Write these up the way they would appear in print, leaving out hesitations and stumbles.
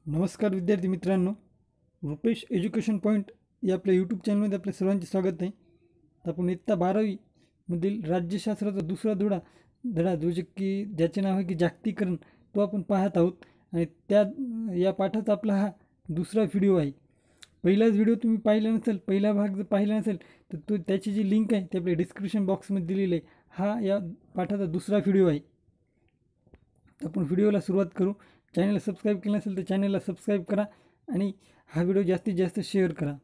नमस्कार विद्यार्थी मित्रांनो, रुपेश एज्युकेशन पॉईंट या आपल्या यूट्यूब चॅनलमध्ये आपल्या सर्वांचे स्वागत आहे. तर आपण इयत्ता 12वीमधील राज्यशास्त्राचा दुसरा धडा जो की ज्याचे नाव आहे की जागतिकीकरण, तो आपण पाहत आहोत. आणि या पाठाचा आपला हा दुसरा व्हिडिओ आहे. पहिलाच व्हिडिओ तुम्ही पाहिला नसेल, पहिला भाग जर पाहिला नसेल तर त्याची जी लिंक आहे ते आपल्या डिस्क्रिप्शन बॉक्समध्ये दिलेली आहे. हा या पाठाचा दुसरा व्हिडिओ आहे. आपण व्हिडिओला सुरुवात करू. चॅनलला सबस्क्राईब केलं नसेल तर चॅनलला सबस्क्राईब करा आणि हा व्हिडिओ जास्तीत जास्त शेअर करा.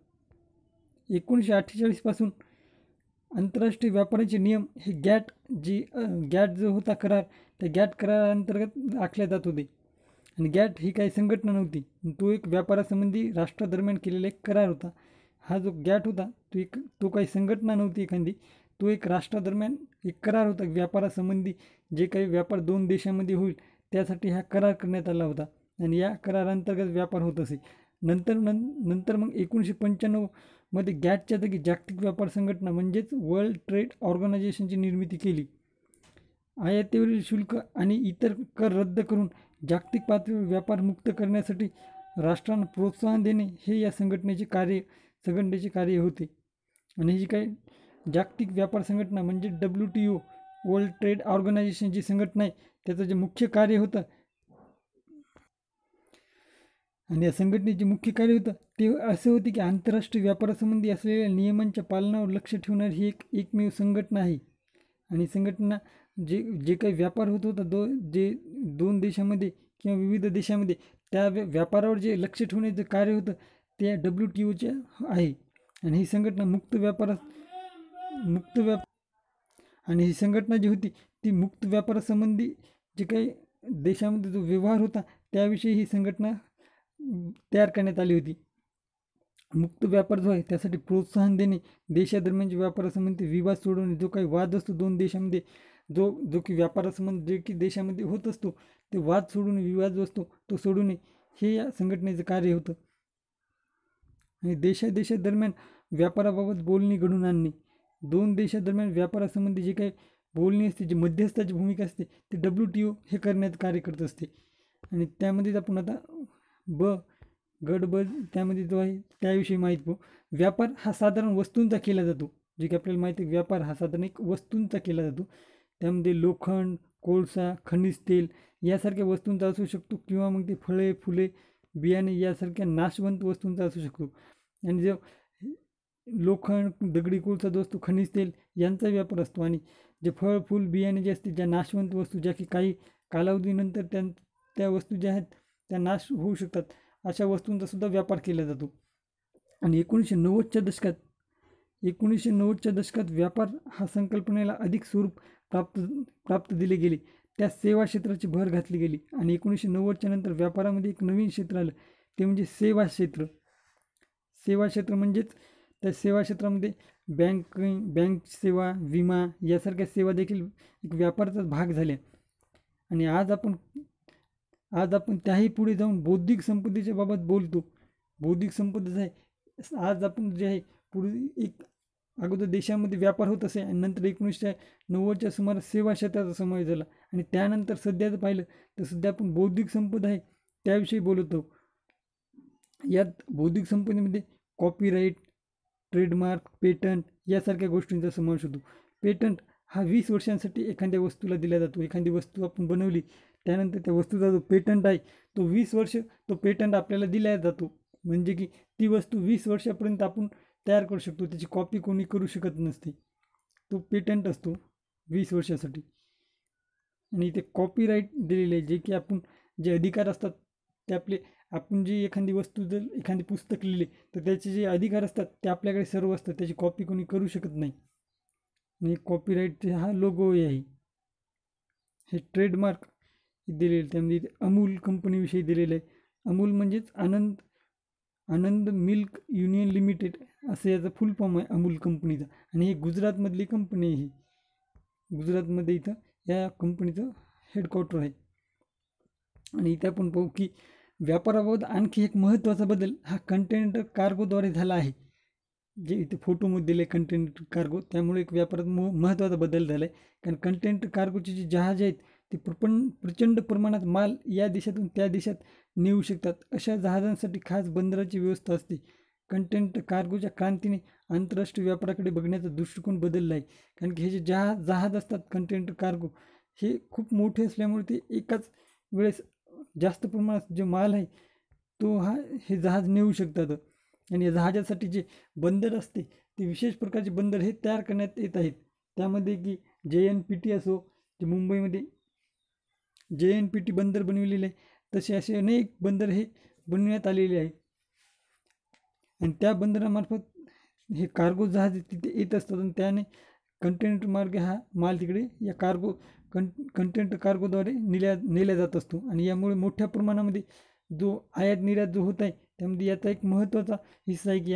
1948पासून आंतरराष्ट्रीय व्यापाराचे नियम हे गॅट जो होता करार, त्या गॅट कराराअंतर्गत आखले जात होते. आणि गॅट ही काही संघटना नव्हती, तो एक व्यापारासंबंधी राष्ट्रादरम्यान केलेला एक करार होता. हा जो गॅट होता तो काही संघटना नव्हती एखादी, तो एक राष्ट्रादरम्यान एक करार होता. व्यापारासंबंधी जे काही व्यापार दोन देशांमध्ये होईल त्यासाठी हा करार करण्यात आला होता आणि या करारांतर्गत व्यापार होत असे. नंतर मग 1995मध्ये गॅटच्या जागी जागतिक व्यापार संघटना म्हणजेच वर्ल्ड ट्रेड ऑर्गनायझेशनची निर्मिती केली. आयातीवरील शुल्क आणि इतर कर रद्द करून जागतिक पातळीवर व्यापार मुक्त करण्यासाठी राष्ट्रांना प्रोत्साहन देणे हे या संघटनेचे कार्य होते. आणि ही काही जागतिक व्यापार संघटना म्हणजे WTO वर्ल्ड ट्रेड ऑर्गनायझेशन जी संघटना आहे त्याचं जे मुख्य कार्य होतं, आणि या संघटनेचे मुख्य कार्य होतं ते असे होते की आंतरराष्ट्रीय व्यापारासंबंधी असलेल्या नियमांच्या पालनावर लक्ष ठेवणारी ही एकमेव संघटना आहे. आणि संघटना जे काही व्यापार होत होता जे दोन देशामध्ये किंवा विविध देशामध्ये, त्या व्यापारावर जे लक्ष ठेवण्याचं कार्य होतं ते WTOचे आहे. आणि ही संघटना आणि ही संघटना जी होती ती मुक्त व्यापारासंबंधी जे काही देशामध्ये जो व्यवहार होता त्याविषयी ही संघटना तयार करण्यात आली होती. मुक्त व्यापार जो आहे त्यासाठी प्रोत्साहन देणे, देशादरम्यानच्या व्यापारासंबंधी विवाद सोडवणे, जो काही वाद असतो दोन देशांमध्ये, जो की व्यापारासंबंधी जे की देशामध्ये होत असतो ते वाद सोडून, विवाद जो असतो तो सोडवणे, हे या संघटनेचं कार्य होतं. आणि देशादरम्यान व्यापाराबाबत बोलणी घडवून आणणे, दोन देशादरम्यान व्यापारासंबंधी जे काही बोलणी असते, जी मध्यस्थाची भूमिका असते, ते WTO हे करण्याचं कार्य करत असते. आणि त्यामध्येच आपण आता गट ब त्यामध्ये जो आहे त्याविषयी माहीत पाहू. व्यापार हा साधारण वस्तूंचा केला जातो, जे की आपल्याला माहिती आहे. व्यापार हा साधारण एक वस्तूंचा केला जातो. त्यामध्ये लोखंड, कोळसा, खनिज तेल यासारख्या वस्तूंचा असू शकतो, किंवा मग ते फळे, फुले, बियाणे यासारख्या नाशवंत वस्तूंचा असू शकतो. आणि जो लोखंड, दगडी कोळसा जो असतो, खनिज तेल यांचा व्यापार असतो. आणि जे फळ, फूल, बियाणे जे असते, ज्या नाशवंत वस्तू, ज्या की काही कालावधीनंतर त्या वस्तू ज्या आहेत त्या नाश होऊ शकतात, अशा वस्तूंचा सुद्धा व्यापार केला जातो. आणि 1990च्या दशकात व्यापार हा संकल्पनेला अधिक स्वरूप प्राप्त दिले गेले. त्या सेवा क्षेत्राची भर घातली गेली. आणि 1990च्या नंतर व्यापारामध्ये एक नवीन क्षेत्र आलं, ते म्हणजे सेवा क्षेत्र. सेवा क्षेत्र म्हणजेच त्या सेवा क्षेत्रामध्ये बँक सेवा, विमा यासारख्या सेवा देखील एक व्यापाराचाच भाग झाल्या. आणि आज आपण त्याही पुढे जाऊन बौद्धिक संपदेच्या बाबत बोलतो. बौद्धिक संपदेचं आहे आज आपण जे आहे पुढे एक अगोदर देशामध्ये व्यापार होत असे, आणि नंतर 1990च्या सुमारास सेवा क्षेत्राचा समावेश झाला. आणि त्यानंतर सध्याचं पाहिलं तर सध्या आपण बौद्धिक संपदा आहे त्याविषयी बोलतो. यात बौद्धिक संपदेमध्ये कॉपीराईट, ट्रेडमार्क, पेटंट यासारख्या गोष्टींचा समावेश होतो. पेटंट हा 20 वर्षांसाठी एखाद्या वस्तूला दिला जातो. एखादी वस्तू आपण बनवली, त्यानंतर त्या वस्तूचा जो पेटंट आहे तो 20 वर्ष तो पेटंट आपल्याला दिला जातो. म्हणजे की ती वस्तू 20 वर्षापर्यंत आपण तयार करू शकतो, त्याची कॉपी कोणी करू शकत नसते. तो पेटंट असतो 20 वर्षासाठी. आणि ते कॉपीराईट दिलेले आहे, जे की आपण जे अधिकार असतात ते आपण जी एखादी वस्तू, जर एखादी पुस्तक लिहिले तर त्याचे जे अधिकार असतात ते आपल्याकडे सर्व असतात, त्याची कॉपी कोणी करू शकत नाही. आणि कॉपीराईट हा लोगो आहे. हे ट्रेडमार्क दिलेले, त्यामध्ये अमूल कंपनीविषयी दिलेलं आहे. अमूल म्हणजेच आनंद मिल्क युनियन लिमिटेड असं याचा फुल फॉर्म आहे अमूल कंपनीचा. आणि ही गुजरातमधली कंपनी आहे. गुजरातमध्ये इथं या कंपनीचं हेडक्वार्टर आहे. आणि इथे आपण पाहू की व्यापाराबाबत आणखी एक महत्त्वाचा बदल हा कंटेनर कार्गोद्वारे झाला आहे. जे इथे फोटोमध्ये दिले कंटेनर कार्गो, त्यामुळे एक व्यापारात महत्त्वाचा बदल झाला आहे. कारण कंटेनर कार्गोचे जे जहाज आहेत ते प्रचंड प्रमाणात माल या देशातून त्या देशात नेऊ शकतात. अशा जहाजांसाठी खास बंदराची व्यवस्था असते. कंटेनर कार्गोच्या क्रांतीने आंतरराष्ट्रीय व्यापाराकडे बघण्याचा दृष्टिकोन बदलला आहे. कारण की हे जे जहाज असतात कंटेनर कार्गो, हे खूप मोठे असल्यामुळे ते एकाच वेळेस जास्त प्रमाणात जे माल आहे तो हे जहाज नेऊ शकतात. आणि या जहाजासाठी जे बंदर असते ते विशेष प्रकारचे बंदर हे तयार करण्यात येत आहेत. त्यामध्ये की JNPT असो, जे मुंबईमध्ये JNPT बंदर बनविलेले आहे, तसे असे अनेक बंदर हे बनवण्यात आलेले आहे. आणि त्या बंदरामार्फत हे कार्गो जहाज तिथे येत असतात आणि त्याने कंटेनर मार्गे हा माल तिकडे या कंटेनर कार्गोद्वारे नेल्या जात असतो. आणि यामुळे मोठ्या प्रमाणामध्ये जो आयात निर्यात जो होत आहे त्यामध्ये याचा एक महत्त्वाचा हिस्सा आहे की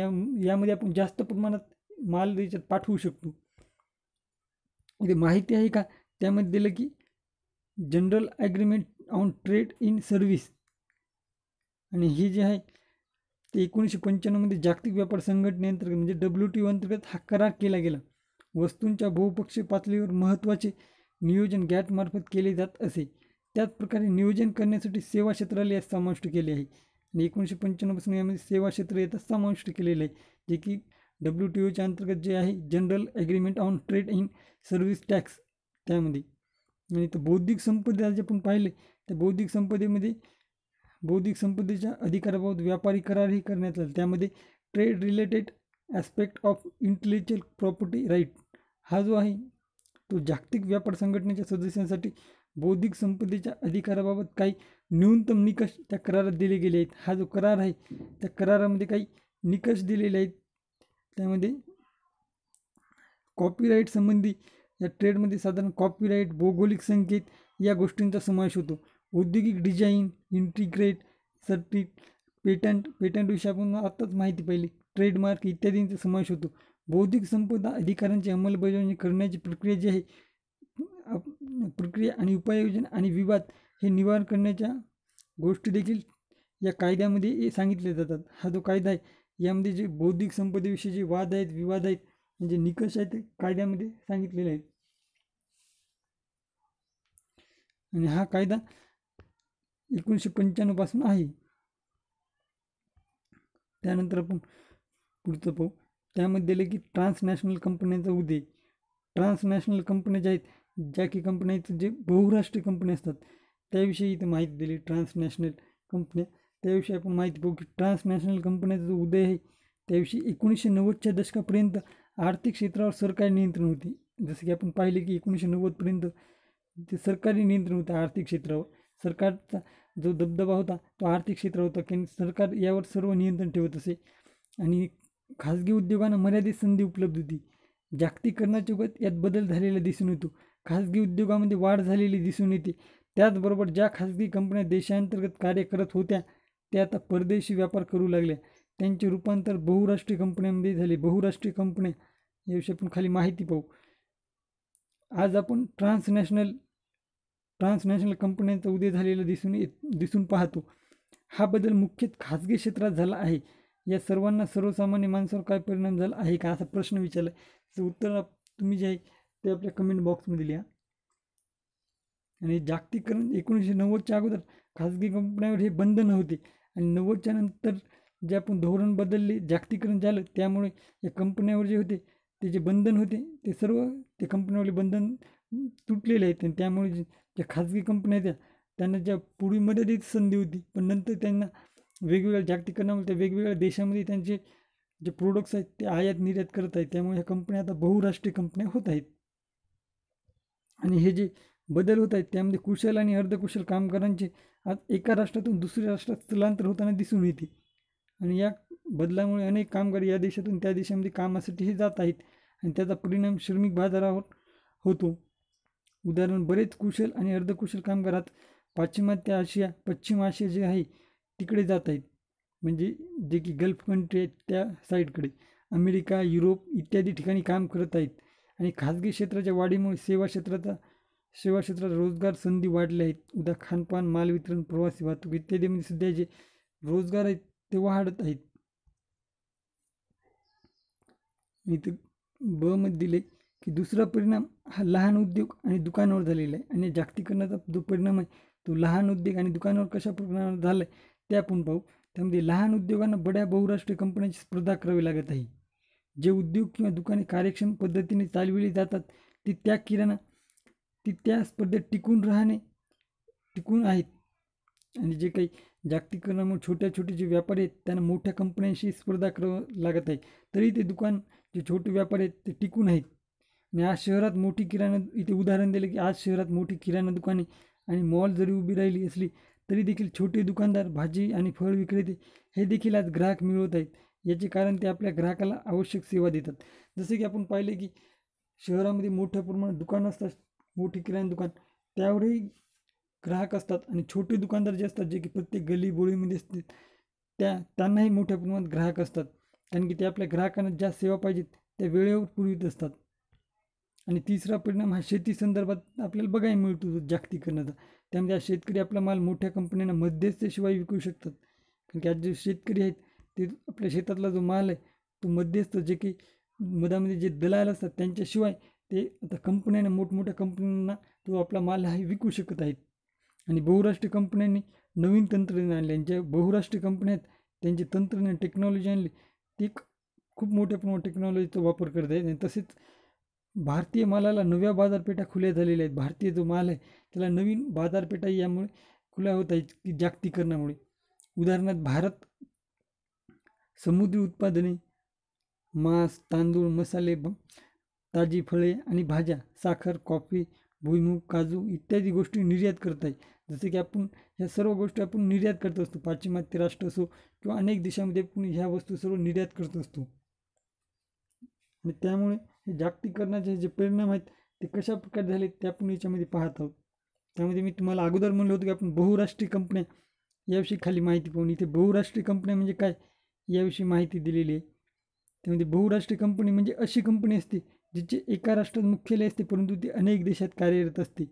यामध्ये आपण जास्त प्रमाणात माल देशात पाठवू शकतो. इथे माहिती आहे का, त्यामध्ये दिलं की general agreement on trade in service, आणि हे जे आहे ते 1995मध्ये जागतिक व्यापार संघटनेअंतर्गत म्हणजे WTO अंतर्गत हा करार केला गेला. वस्तूंच्या बहुपक्षीय पातळीवर महत्त्वाचे नियोजन गॅटमार्फत केले जात असे. त्याच प्रकारे नियोजन करण्यासाठी सेवा क्षेत्राला यात समाविष्ट केले आहे. आणि 1995 पासून यामध्ये सेवा क्षेत्र यात समाविष्ट केलेलं आहे, जे की WTOच्या अंतर्गत जे आहे general agreement on trade in service tax त्यामध्ये. आणि तर बौद्धिक संपदा जे आपण पाहिले त्या बौद्धिक संपदेच्या अधिकाराबाबत व्यापारी करारही करण्यात आले. त्यामध्ये trade related aspect of intellectual property right हा जो आहे तो जागतिक व्यापार संघटनेच्या सदस्यांसाठी बौद्धिक संपदेच्या अधिकाराबाबत काही न्यूनतम निकष त्या करारात दिले गेले आहेत. हा जो करार आहे त्या करारामध्ये काही निकष दिलेले आहेत. त्यामध्ये कॉपीराईट संबंधी या ट्रेडमध्ये साधारण कॉपीराईट, भौगोलिक संकेत या गोष्टींचा समावेश होतो. औद्योगिक डिझाईन, इंटिग्रेट सर्टिट, पेटंटविषयी आपण आत्ताच माहिती पाहिली, ट्रेडमार्क इत्यादींचा समावेश होतो. बौद्धिक संपदा अधिकारांची अंमलबजावणी करण्याची प्रक्रिया जी आहे प्रक्रिया आणि उपाययोजना आणि विवाद हे निवारण करण्याच्या गोष्टी देखील या कायद्यामध्ये सांगितले जातात. हा जो कायदा आहे यामध्ये जे बौद्धिक संपदेविषयी जे वाद आहेत, विवाद आहेत, म्हणजे निकष आहेत ते कायद्यामध्ये सांगितलेले आहेत. आणि हा कायदा 1995 पासून आहे. त्यानंतर आपण पुढचं पाहू. त्यामध्ये दिले की ट्रान्सनॅशनल कंपन्यांचा उदय. ट्रान्सनॅशनल कंपन्या ज्या आहेत, ज्या की कंपन्याचं जे बहुराष्ट्रीय कंपन्या असतात त्याविषयी इथे माहिती दिली. ट्रान्सनॅशनल कंपन्या त्याविषयी आपण माहिती पाहू की ट्रान्सनॅशनल कंपन्याचा जो उदय आहे त्याविषयी 1990च्या दशकापर्यंत आर्थिक क्षेत्रावर सरकारी नियंत्रण होते. जसं की आपण पाहिले की 1990पर्यंत ते सरकारी नियंत्रण होतं आर्थिक क्षेत्रावर. सरकारचा जो दबदबा होता तो आर्थिक क्षेत्रावर होता, की सरकार यावर सर्व नियंत्रण ठेवत असे. आणि खाजगी उद्योगांना मर्यादित संधी उपलब्ध होती. जागतिकीकरणाच्या युगात यात बदल झालेला दिसून येतो. खाजगी उद्योगामध्ये वाढ झालेली दिसून येते. त्याचबरोबर ज्या खाजगी कंपन्या देशांतर्गत कार्य करत होत्या त्या आता परदेशी व्यापार करू लागल्या. त्यांचे रूपांतर बहुराष्ट्रीय कंपन्यांमध्ये झाले. बहुराष्ट्रीय कंपन्या याविषयी आपण खाली माहिती पाहू. आज आपण ट्रान्सनॅशनल कंपन्यांचा उदय झालेला दिसून पाहतो. हा बदल मुख्यतः खाजगी क्षेत्रात झाला आहे. या सर्वांना सर्वसामान्य माणसावर काय परिणाम झाला आहे का असा प्रश्न विचारला. त्याचं उत्तर तुम्ही जे आहे ते आपल्या कमेंट बॉक्समध्ये लिहा. आणि जागतिकीकरण 1990च्या अगोदर खाजगी कंपन्यांवर हे बंधन होते आणि 90च्या नंतर जे आपण धोरण बदलले, जागतिकीकरण झालं, त्यामुळे या कंपन्यांवर जे होते ते जे बंधन होते ते सर्व ते कंपन्यांवरले बंधन तुटलेले आहेत. आणि त्यामुळे ज्या खाजगी कंपन्या त्या त्यांना ज्या पूर्वी मर्यादित संधी होती, पण नंतर त्यांना वेगवेगळ्या जागतिकीकरणामुळे त्या वेगवेगळ्या देशामध्ये त्यांचे जे प्रोडक्ट्स आहेत ते आयात निर्यात करत आहेत. त्यामुळे ह्या कंपन्या आता बहुराष्ट्रीय कंपन्या होत आहेत. आणि हे जे बदल होत आहेत त्यामध्ये कुशल आणि अर्धकुशल कामगारांचे आज एका राष्ट्रातून दुसऱ्या राष्ट्रात स्थलांतर होताना दिसून येते. आणि या बदलामुळे अनेक कामगार या देशातून त्या देशामध्ये कामासाठी हे जात आहेत आणि त्याचा परिणाम श्रमिक बाजारावर होतो. उदाहरण, बरेच कुशल आणि अर्धकुशल कामगार आज पाश्चिमात्य आशिया, पश्चिम आशिया जे आहे तिकडे जात आहेत. म्हणजे जे की गल्फ कंट्री आहेत त्या साईडकडे, अमेरिका, युरोप इत्यादी ठिकाणी काम करत आहेत. आणि खाजगी क्षेत्राच्या वाढीमुळे सेवा क्षेत्रात रोजगार संधी वाढल्या आहेत. उदा खानपान, माल वितरण, प्रवासी वाहतूक इत्यादीमध्ये सध्या जे रोजगार आहेत ते वाढत आहेत. इथं ब मध्ये दिले की दुसरा परिणाम हा लहान उद्योग आणि दुकानावर झालेला आहे. आणि जागतिकीकरणाचा जो परिणाम आहे तो लहान उद्योग आणि दुकानावर कशा प्रमाणावर झाला आहे ते आपण पाहू. त्यामध्ये लहान उद्योगांना बड्या बहुराष्ट्रीय कंपन्यांची स्पर्धा करावी लागत आहे. जे उद्योग किंवा दुकाने कार्यक्षम पद्धतीने चालविली जातात ती त्या स्पर्धेत टिकून आहेत. आणि जे काही जागतिकीकरणामुळे छोटे जे व्यापारी आहेत त्यांना मोठ्या कंपन्यांशी स्पर्धा करावं लागत आहे. तरी ते दुकान जे छोटे व्यापारी आहेत ते टिकून आहेत. आणि आज शहरात मोठी किराणा इथे उदाहरण दिलं की आज शहरात मोठी किराणा दुकाने आणि मॉल जरी उभी राहिली असली तरी देखील छोटे दुकानदार, भाजी आणि फळ विक्रेते हे देखील आज ग्राहक मिळवत आहेत. याचे कारण ते आपल्या ग्राहकाला आवश्यक सेवा देतात. जसे की आपण पाहिले की शहरामध्ये मोठ्या प्रमाणात दुकानं असतात, मोठी किराणा दुकान, त्यावरही ग्राहक असतात. आणि छोटे दुकानदार जे असतात जे की प्रत्येक गली बोळीमध्ये असतात त्यांनाही मोठ्या प्रमाणात ग्राहक असतात. कारण की ते आपल्या ग्राहकांना ज्या सेवा पाहिजेत त्या वेळेवर पुरवित असतात. आणि तिसरा परिणाम हा शेती संदर्भात आपल्याला बघायला मिळतो जागतिकीकरणाचा. त्यामध्ये आज शेतकरी आपला माल मोठ्या कंपन्यांना मध्यस्थशिवाय विकू शकतात. कारण की आज जे शेतकरी आहेत ते आपल्या शेतातला जो माल आहे तो मध्यस्थ जे की मधामध्ये जे दलाल असतात त्यांच्याशिवाय ते आता कंपन्यांना, मोठमोठ्या कंपन्यांना तो आपला माल हा विकू शकत आहेत. आणि बहुराष्ट्रीय कंपन्यांनी नवीन तंत्रज्ञान आणले. ज्या बहुराष्ट्रीय कंपन्या आहेत त्यांचे तंत्रज्ञान, टेक्नॉलॉजी आणली, ती खूप मोठ्या प्रमाणात टेक्नॉलॉजीचा वापर करत आहेत. आणि तसेच भारतीय मालाला नव्या बाजारपेठा खुल्या झालेल्या आहेत. भारतीय जो माल आहे त्याला नवीन बाजारपेठा यामुळे खुल्या होत आहेत की जागतिकीकरणामुळे. उदाहरणार्थ भारत समुद्री उत्पादने, मांस, तांदूळ, मसाले, ताजी फळे आणि भाज्या, साखर, कॉफी, भुईमूग, काजू इत्यादी गोष्टी निर्यात करत आहे. जसे की आपण ह्या सर्व गोष्टी आपण निर्यात करत असतो. पाश्चिमात्य राष्ट्र असो किंवा अनेक देशामध्ये आपण ह्या वस्तू सर्व निर्यात करत असतो. आणि त्यामुळे हे जागतिकीकरणाचे जे परिणाम आहेत ते कशा प्रकारे झाले ते आपण याच्यामध्ये पाहत आहोत. त्यामध्ये मी तुम्हाला अगोदर म्हणलं होतं की आपण बहुराष्ट्रीय कंपन्या याविषयी खाली माहिती पाहून. इथे बहुराष्ट्रीय कंपन्या म्हणजे काय याविषयी माहिती दिलेली आहे. त्यामध्ये बहुराष्ट्रीय कंपनी म्हणजे अशी कंपनी असते जिचे एका राष्ट्रात मुख्यालय असते परंतु ती अनेक देशात कार्यरत असते.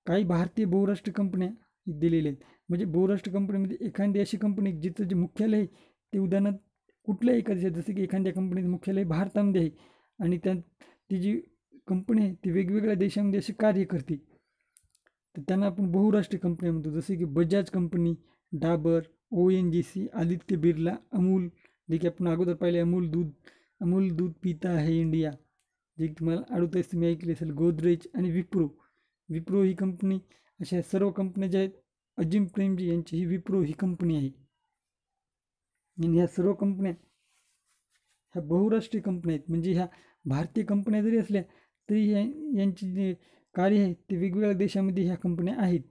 काही भारतीय बहुराष्ट्रीय कंपन्या दिलेल्या आहेत. म्हणजे बहुराष्ट्रीय कंपनीमध्ये एखादी अशी कंपनी जिचं जे मुख्यालय आहे ते उदाहरणार्थ कुठल्याही एका देशात, जसं की एखाद्या कंपनीचं मुख्यालय भारतामध्ये आहे आणि ती जी कंपनी आहे ती वेगवेगळ्या देशांमध्ये असे कार्य करते तर त्यांना आपण बहुराष्ट्रीय कंपन्या म्हणतो. जसे की बजाज कंपनी, डाबर, ONGC, आदित्य बिर्ला, अमूल, जे की आपण अगोदर पाहिले अमूल दूध पिता आहे इंडिया, जे की तुम्हाला आठवत तुम्ही ऐकले असेल, गोदरेज आणि विप्रो ही कंपनी. अशा सर्व कंपन्या ज्या आहेत, अजिम प्रेमजी यांची ही विप्रो ही कंपनी आहे. आणि ह्या सर्व कंपन्या ह्या बहुराष्ट्रीय कंपन्या आहेत. म्हणजे ह्या भारतीय कंपन्या जरी असल्या तरी यांची जे कार्य आहे ते वेगवेगळ्या देशामध्ये ह्या कंपन्या आहेत.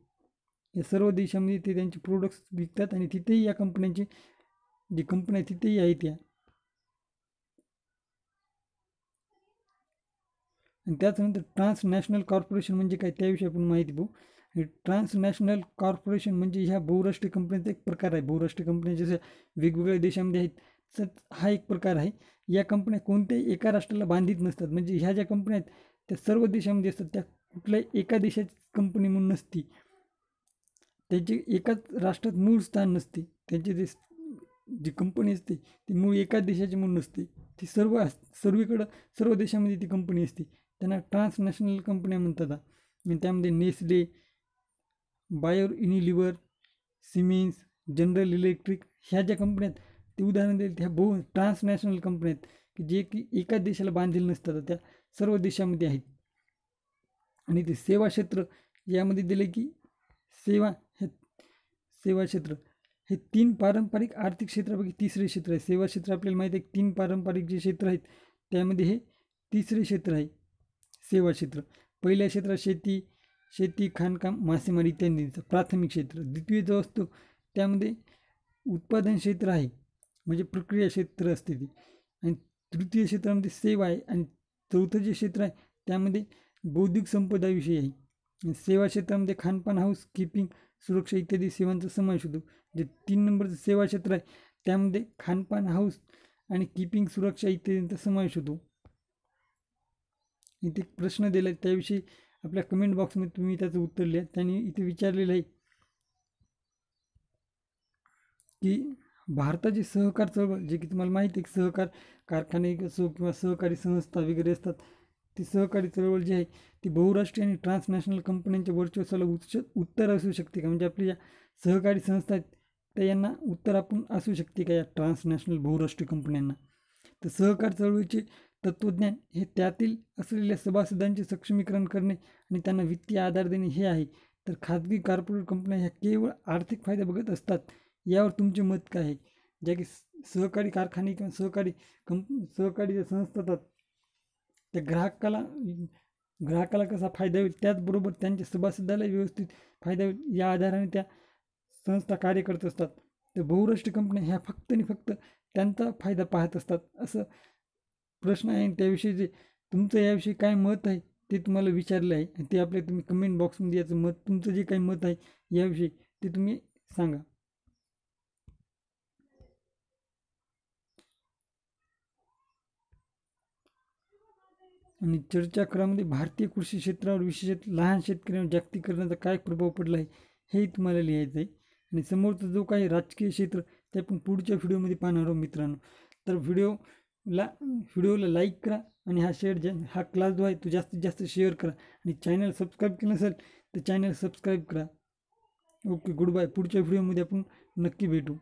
या सर्व देशामध्ये ते त्यांचे प्रोडक्ट्स विकतात आणि तिथेही या कंपन्यांची जी कंपन्या आहेत तिथेही आहेत या. आणि त्याच्यानंतर ट्रान्सनॅशनल कॉर्पोरेशन म्हणजे काय त्याविषयी आपण माहिती पाहू. आणि ट्रान्सनॅशनल कॉर्पोरेशन म्हणजे ह्या बहुराष्ट्रीय कंपन्यांचा एक प्रकार आहे. बहुराष्ट्रीय कंपन्या जसं वेगवेगळ्या देशांमध्ये आहेत तसंच हा एक प्रकार आहे. या कंपन्या कोणत्याही एका राष्ट्राला बांधित नसतात. म्हणजे ह्या ज्या कंपन्या आहेत त्या सर्व देशांमध्ये असतात. त्या कुठल्याही एका देशाची कंपनी म्हणून नसती. त्यांचे एकाच राष्ट्रात मूळ स्थान नसते. त्यांची जी कंपनी असते ती मूळ एकाच देशाची म्हणून नसते. ती सर्वीकडं सर्व देशामध्ये ती कंपनी असते. त्यांना ट्रान्सनॅशनल कंपन्या म्हणतात. आणि त्यामध्ये Nestle, Bayer Unilever, Siemens, General Electric ह्या ज्या कंपन्या आहेत ते उदाहरण दिले ह्या ट्रान्सनॅशनल कंपन्या आहेत की जे की एकाच देशाला बांधलेले नसतात, त्या सर्व देशामध्ये आहेत. आणि ते सेवा क्षेत्र यामध्ये दिले की सेवा क्षेत्र हे 3 पारंपरिक आर्थिक क्षेत्रापैकी तिसरे क्षेत्र आहे. सेवा क्षेत्र आपल्याला माहिती आहे 3 पारंपरिक जे क्षेत्र आहेत त्यामध्ये हे तिसरे क्षेत्र आहे सेवा क्षेत्र. पहिल्या क्षेत्रात शेती, खाणकाम, मासेमारी इत्यादींचं प्राथमिक क्षेत्र. द्वितीय जो असतो त्यामध्ये उत्पादन क्षेत्र आहे म्हणजे प्रक्रिया क्षेत्र असते ती. आणि तृतीय क्षेत्रामध्ये सेवा आहे. आणि चौथं जे क्षेत्र आहे त्यामध्ये बौद्धिक संपदाविषयी आहे. सेवा क्षेत्रामध्ये खानपान, हाऊस कीपिंग, सुरक्षा इत्यादी सेवांचा समावेश होतो. जे 3 नंबरचं सेवा क्षेत्र आहे त्यामध्ये खानपान, हाऊस आणि कीपिंग, सुरक्षा इत्यादींचा समावेश होतो. इथे प्रश्न दिला आहे त्याविषयी आपल्या कमेंट बॉक्समध्ये तुम्ही त्याचं उत्तर लिहा. त्यांनी इथे विचारलेलं आहे की भारताची सहकार चळवळ, जे की तुम्हाला माहिती आहे, सहकार कारखाने असो किंवा सहकारी संस्था वगैरे असतात, ती सहकारी चळवळ जी आहे ती बहुराष्ट्रीय आणि ट्रान्सनॅशनल कंपन्यांच्या वर्चस्वाला उत्तर असू शकते का? म्हणजे आपल्या ज्या सहकारी संस्था आहेत त्या यांना उत्तर आपण असू शकते का या ट्रान्सनॅशनल बहुराष्ट्रीय कंपन्यांना? तर सहकार चळवळीचे तत्त्वज्ञान हे त्यातील असलेल्या सभासदांचे सक्षमीकरण करणे आणि त्यांना वित्तीय आधार देणे हे आहे. तर खाजगी कॉर्पोरेट कंपन्या ह्या केवळ आर्थिक फायदा बघत असतात. यावर तुमचे मत काय आहे? ज्या की सहकारी कारखाने किंवा सहकारी ज्या संस्था असतात त्या ग्राहकाला कसा फायदा होईल, त्याचबरोबर त्यांच्या सभासदाला व्यवस्थित फायदा होईल या आधाराने त्या संस्था कार्य करत असतात. तर बहुराष्ट्रीय कंपन्या ह्या फक्त आणि फक्त त्यांचा फायदा पाहत असतात. असं प्रश्न आहे, आणि त्याविषयी जे तुमचं याविषयी काय मत आहे ते तुम्हाला विचारलं आहे, आणि ते आपल्या तुम्ही कमेंट बॉक्समध्ये याचं मत, तुमचं जे काही मत आहे याविषयी ते तुम्ही सांगा. आणि चर्चाक्रमामध्ये भारतीय कृषी क्षेत्रावर विशेषतः लहान शेतकऱ्यांवर जागतिकीकरणाचा काय प्रभाव पडला आहे हे तुम्हाला लिहायचं आहे. आणि समोरचा जो काही राजकीय क्षेत्र ते आपण पुढच्या व्हिडिओमध्ये पाहणार आहोत मित्रांनो. तर व्हिडिओला लाईक करा, आणि हा क्लास जो आहे तो जास्तीत जास्त शेअर करा, आणि चॅनल सबस्क्राईब केलं नसेल तर चॅनल सबस्क्राईब करा. Okay, good bye. पुढच्या व्हिडिओमध्ये आपण नक्की भेटू.